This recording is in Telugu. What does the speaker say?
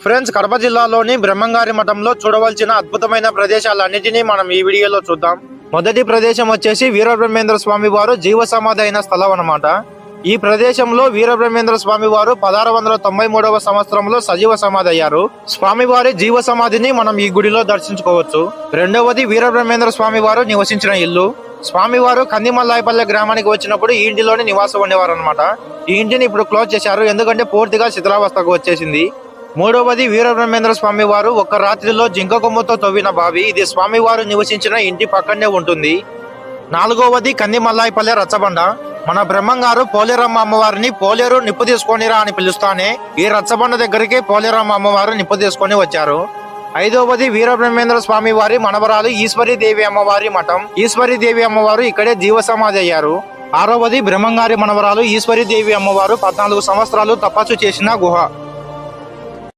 ఫ్రెండ్స్, కడప జిల్లాలోని బ్రహ్మంగారి మఠంలో చూడవలసిన అద్భుతమైన ప్రదేశాలన్నిటినీ మనం ఈ వీడియోలో చూద్దాం. మొదటి ప్రదేశం వచ్చేసి వీరబ్రహ్మేంద్ర స్వామి వారు జీవ సమాధి అయిన స్థలం అన్నమాట. ఈ ప్రదేశంలో వీరబ్రహ్మేంద్ర స్వామి వారు 1693వ సంవత్సరంలో సజీవ సమాధి అయ్యారు. స్వామివారి జీవ సమాధిని మనం ఈ గుడిలో దర్శించుకోవచ్చు. రెండవది వీరబ్రహ్మేంద్ర స్వామి వారు నివసించిన ఇల్లు. స్వామివారు కందిమల్లాయపల్లె గ్రామానికి వచ్చినప్పుడు ఈ ఇంటిలోనే నివాసం ఉండేవారు అనమాట. ఈ ఇంటిని ఇప్పుడు క్లోజ్ చేశారు, ఎందుకంటే పూర్తిగా శిథిలావస్థకు వచ్చేసింది. మూడవది వీరబ్రహ్మేంద్ర స్వామి వారు ఒక్క రాత్రిలో జింక కొమ్ముతో తవ్విన బావి. ఇది స్వామివారు నివసించిన ఇంటి పక్కనే ఉంటుంది. నాలుగవది కందిమల్లాయపల్లె రచ్చబండ. మన బ్రహ్మంగారు పోలేరమ్మ అమ్మవారిని పోలేరు నిప్పు తీసుకొనిరా అని పిలుస్తానే ఈ రచ్చబండ దగ్గరికి పోలేరమ్మ అమ్మవారు నిప్పు తీసుకొని వచ్చారు. ఐదవది వీరబ్రహ్మేంద్ర స్వామి వారి మనవరాలు ఈశ్వరీదేవి అమ్మవారి మఠం. ఈశ్వరీదేవి అమ్మవారు ఇక్కడే జీవ సమాధి అయ్యారు. ఆరవది బ్రహ్మంగారి మనవరాలు ఈశ్వరీదేవి అమ్మవారు 14 సంవత్సరాలు తపస్సు చేసిన గుహ.